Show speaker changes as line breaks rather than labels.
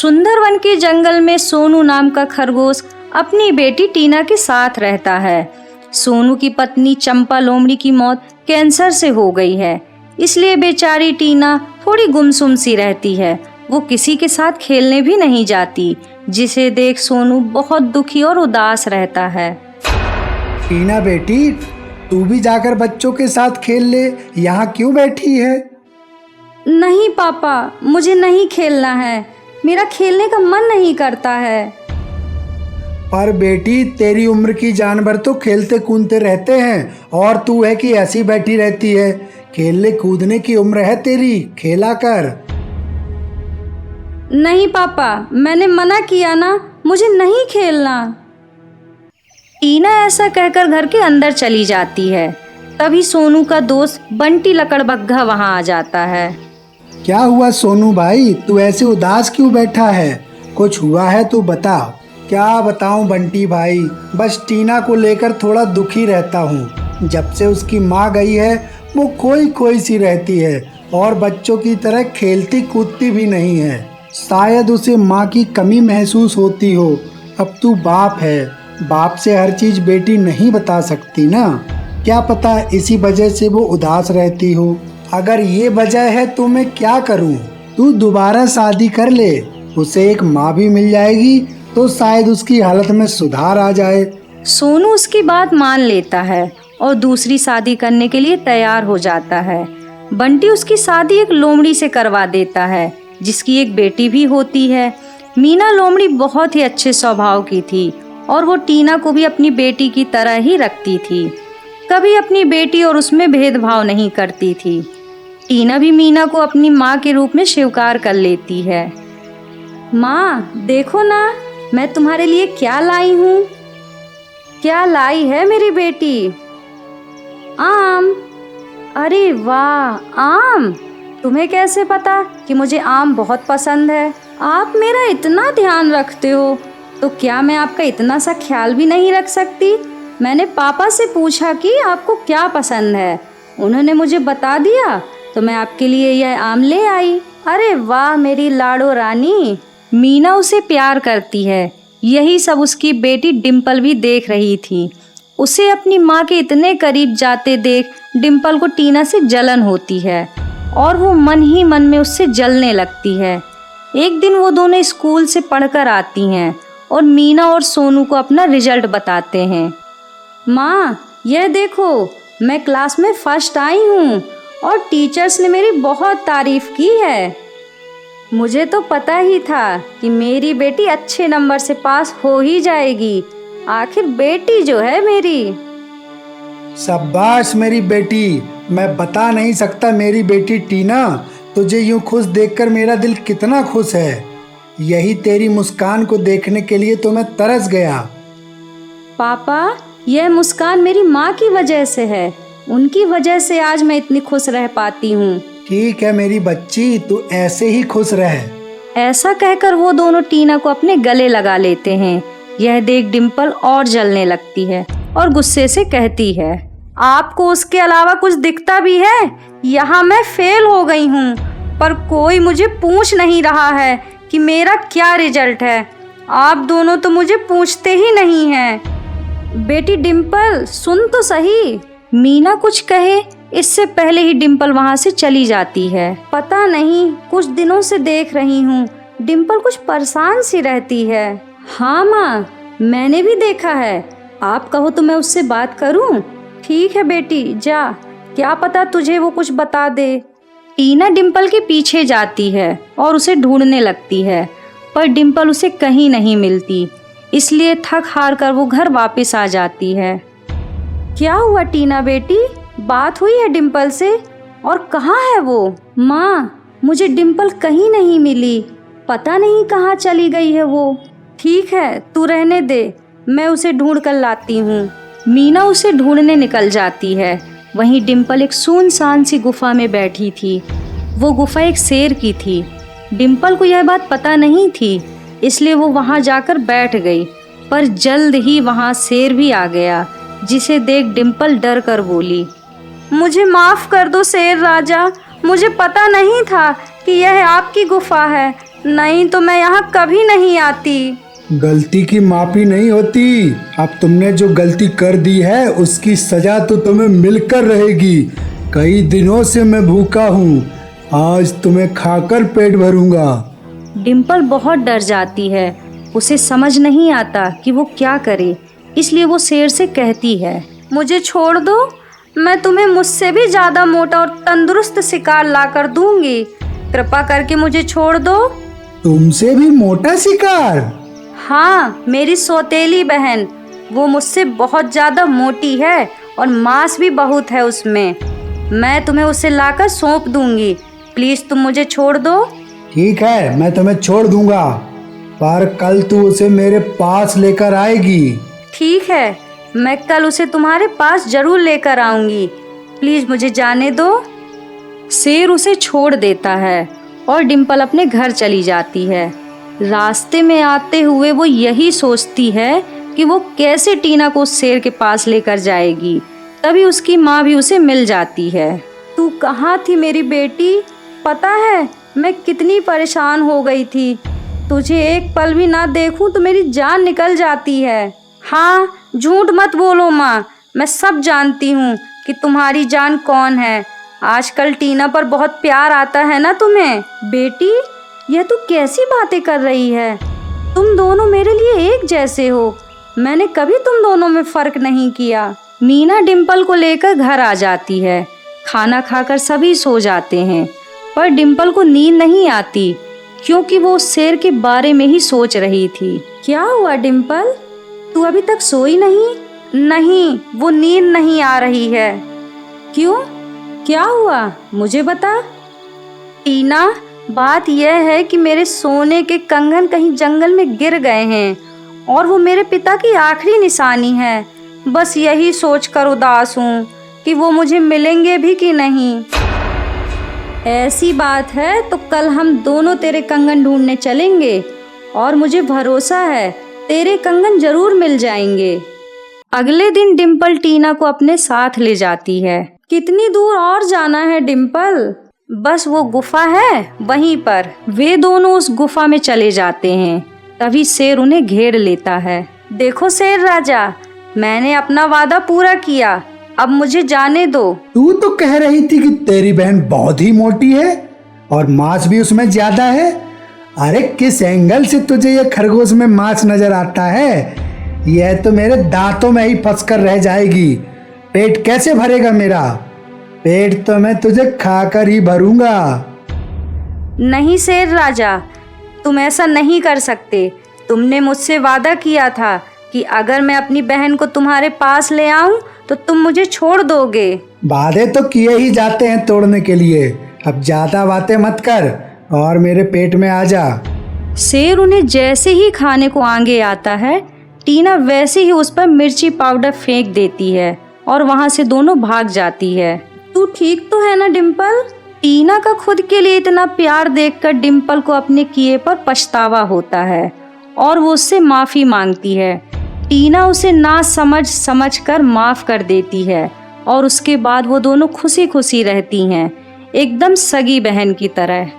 सुंदरवन के जंगल में सोनू नाम का खरगोश अपनी बेटी टीना के साथ रहता है। सोनू की पत्नी चंपा लोमड़ी की मौत कैंसर से हो गई है, इसलिए बेचारी टीना थोड़ी गुमसुम सी रहती है। वो किसी के साथ खेलने भी नहीं जाती, जिसे देख सोनू बहुत दुखी और उदास रहता है।
टीना बेटी, तू भी जाकर बच्चों के साथ खेल ले, यहाँ क्यों बैठी है?
नहीं पापा, मुझे नहीं खेलना है, मेरा खेलने का मन नहीं करता है।
पर बेटी, तेरी उम्र की जानवर तो खेलते कूदते रहते हैं और तू है कि ऐसी बैठी रहती है। खेलने कूदने की उम्र है तेरी, खेला कर।
नहीं पापा, मैंने मना किया ना, मुझे नहीं खेलना। टीना ऐसा कहकर घर के अंदर चली जाती है। तभी सोनू का दोस्त बंटी लकड़बग्घा वहां आ जाता है।
क्या हुआ सोनू भाई, तू ऐसे उदास क्यों बैठा है? कुछ हुआ है तो बता। क्या बताऊं बंटी भाई, बस टीना को लेकर थोड़ा दुखी रहता हूँ। जब से उसकी माँ गई है वो खोई खोई सी रहती है और बच्चों की तरह खेलती कूदती भी नहीं है। शायद उसे माँ की कमी महसूस होती हो। अब तू बाप है, बाप से हर चीज बेटी नहीं बता सकती ना। क्या पता इसी वजह से वो उदास रहती हो। अगर ये वजह है तो मैं क्या करूं? तू दोबारा शादी कर ले, उसे एक माँ भी मिल जाएगी तो शायद उसकी हालत में सुधार आ जाए।
सोनू उसकी बात मान लेता है और दूसरी शादी करने के लिए तैयार हो जाता है। बंटी उसकी शादी एक लोमड़ी से करवा देता है, जिसकी एक बेटी भी होती है। मीना लोमड़ी बहुत ही अच्छे स्वभाव की थी और वो टीना को भी अपनी बेटी की तरह ही रखती थी। कभी अपनी बेटी और उसमें भेदभाव नहीं करती थी। टीना भी मीना को अपनी माँ के रूप में स्वीकार कर लेती है। माँ देखो ना, मैं तुम्हारे लिए क्या लाई हूँ। क्या लाई है मेरी बेटी? आम। अरे वाह, आम! तुम्हें कैसे पता कि मुझे आम बहुत पसंद है? आप मेरा इतना ध्यान रखते हो तो क्या मैं आपका इतना सा ख्याल भी नहीं रख सकती? मैंने पापा से पूछा कि आपको क्या पसंद है, उन्होंने मुझे बता दिया तो मैं आपके लिए यह आम ले आई। अरे वाह मेरी लाडो रानी! मीना उसे प्यार करती है। यही सब उसकी बेटी डिम्पल भी देख रही थी। उसे अपनी माँ के इतने करीब जाते देख डिम्पल को टीना से जलन होती है और वो मन ही मन में उससे जलने लगती है। एक दिन वो दोनों स्कूल से पढ़कर आती हैं और मीना और सोनू को अपना रिजल्ट बताते हैं। माँ यह देखो, मैं क्लास में फर्स्ट आई हूँ और टीचर्स ने मेरी बहुत तारीफ की है। मुझे तो पता ही था कि मेरी बेटी अच्छे नंबर से पास हो ही जाएगी। आखिर बेटी जो है मेरी।
शाबाश मेरी बेटी। मैं बता नहीं सकता मेरी बेटी टीना, तुझे यूं खुश देखकर मेरा दिल कितना खुश है। यही तेरी मुस्कान को देखने के लिए तो मैं तरस गया।
पापा, यह मुस्कान मेरी माँ की वजह से है। उनकी वजह से आज मैं इतनी खुश रह पाती हूँ।
ठीक है मेरी बच्ची, तू ऐसे ही खुश रह।
ऐसा कहकर वो दोनों टीना को अपने गले लगा लेते हैं। यह देख डिम्पल और जलने लगती है और गुस्से से कहती है, आपको उसके अलावा कुछ दिखता भी है? यहाँ मैं फेल हो गई हूँ, पर कोई मुझे पूछ नहीं रहा है कि मेरा क्या रिजल्ट है। आप दोनों तो मुझे पूछते ही नहीं हैं। बेटी डिम्पल सुन तो सही। मीना कुछ कहे इससे पहले ही डिम्पल वहाँ से चली जाती है। पता नहीं, कुछ दिनों से देख रही हूँ डिम्पल कुछ परेशान सी रहती है। हाँ माँ, मैंने भी देखा है। आप कहो तो मैं उससे बात करूँ? ठीक है बेटी, जा, क्या पता तुझे वो कुछ बता दे। टीना डिम्पल के पीछे जाती है और उसे ढूंढने लगती है, पर डिम्पल उसे कहीं नहीं मिलती। इसलिए थक हार कर वो घर वापस आ जाती है। क्या हुआ टीना बेटी, बात हुई है डिम्पल से? और कहाँ है वो? माँ, मुझे डिम्पल कहीं नहीं मिली, पता नहीं कहाँ चली गई है वो। ठीक है, तू रहने दे, मैं उसे ढूंढ कर लाती हूँ। मीना उसे ढूंढने निकल जाती है। वहीं डिम्पल एक सुनसान सी गुफा में बैठी थी। वो गुफा एक शेर की थी। डिम्पल को यह बात पता नहीं थी, इसलिए वो वहाँ जाकर बैठ गई। पर जल्द ही वहाँ शेर भी आ गया, जिसे देख डिम्पल डर कर बोली, मुझे माफ़ कर दो शेर राजा, मुझे पता नहीं था कि यह आपकी गुफा है। नहीं तो मैं यहाँ कभी नहीं आती।
गलती की माफी नहीं होती। अब तुमने जो गलती कर दी है उसकी सजा तो तुम्हें मिलकर रहेगी। कई दिनों से मैं भूखा हूँ, आज तुम्हें खाकर पेट भरूंगा।
डिम्पल बहुत डर जाती है, उसे समझ नहीं आता कि वो क्या करे, इसलिए वो शेर से कहती है, मुझे छोड़ दो, मैं तुम्हें मुझसे भी ज़्यादा मोटा और तंदुरुस्त शिकार ला कर दूंगी। कृपा करके मुझे छोड़ दो।
तुमसे भी मोटा शिकार?
हाँ, मेरी सौतेली बहन, वो मुझसे बहुत ज़्यादा मोटी है और मांस भी बहुत है उसमें। मैं तुम्हें उसे लाकर सौंप दूंगी, प्लीज़ तुम मुझे छोड़ दो।
ठीक है, मैं तुम्हें छोड़ दूंगा, पर कल तू उसे मेरे पास लेकर आएगी।
ठीक है, मैं कल उसे तुम्हारे पास जरूर लेकर आऊंगी, प्लीज़ मुझे जाने दो। शेर उसे छोड़ देता है और डिम्पल अपने घर चली जाती है। रास्ते में आते हुए वो यही सोचती है कि वो कैसे टीना को उस शेर के पास लेकर जाएगी। तभी उसकी माँ भी उसे मिल जाती है। तू कहाँ थी मेरी बेटी? पता है मैं कितनी परेशान हो गई थी, तुझे एक पल भी ना देखूं तो मेरी जान निकल जाती है। हाँ, झूठ मत बोलो माँ, मैं सब जानती हूँ कि तुम्हारी जान कौन है। आजकल टीना पर बहुत प्यार आता है ना तुम्हें। बेटी, यह तू कैसी बातें कर रही है? तुम दोनों मेरे लिए एक जैसे हो, मैंने कभी तुम दोनों में फर्क नहीं किया। मीना डिम्पल को लेकर घर आ जाती है। खाना खाकर सभी सो जाते हैं, पर डिम्पल को नींद नहीं आती क्योंकि वो उस शेर के बारे में ही सोच रही थी। क्या हुआ डिम्पल, तू अभी तक सोई नहीं? नहीं, वो नींद नहीं आ रही है। क्यों, क्या हुआ मुझे बता। टीना, बात यह है कि मेरे सोने के कंगन कहीं जंगल में गिर गए हैं और वो मेरे पिता की आखिरी निशानी है। बस यही सोचकर उदास हूँ कि वो मुझे मिलेंगे भी कि नहीं। ऐसी बात है तो कल हम दोनों तेरे कंगन ढूंढने चलेंगे और मुझे भरोसा है तेरे कंगन जरूर मिल जाएंगे। अगले दिन डिम्पल टीना को अपने साथ ले जाती है। कितनी दूर और जाना है डिम्पल? बस वो गुफा है वहीं पर। वे दोनों उस गुफा में चले जाते हैं। तभी शेर उन्हें घेर लेता है। देखो शेर राजा, मैंने अपना वादा पूरा किया, अब मुझे जाने दो।
तू तो कह रही थी कि तेरी बहन बहुत ही मोटी है और मांस भी उसमें ज्यादा है। अरे किस एंगल से तुझे ये खरगोश में मांस नजर आता है? यह तो मेरे दांतों में ही फंस कर रह जाएगी। पेट कैसे भरेगा मेरा? पेट तो मैं तुझे खाकर ही भरूंगा।
नहीं शेर राजा, तुम ऐसा नहीं कर सकते। तुमने मुझसे वादा किया था कि अगर मैं अपनी बहन को तुम्हारे पास ले आऊं तो तुम मुझे छोड़ दोगे।
वादे तो किए ही जाते हैं तोड़ने के लिए। अब ज्यादा बातें मत कर और मेरे पेट में आ जा।
शेर उन्हें जैसे ही खाने को आगे आता है, टीना वैसे ही उस पर मिर्ची पाउडर फेंक देती है और वहां से दोनों भाग जाती है। तू ठीक तो है ना डिम्पल? टीना का खुद के लिए इतना प्यार देखकर डिम्पल को अपने किए पर पछतावा होता है और वो उससे माफी मांगती है। टीना उसे ना समझ कर माफ कर देती है और उसके बाद वो दोनों खुशी खुशी रहती हैं, एकदम सगी बहन की तरह।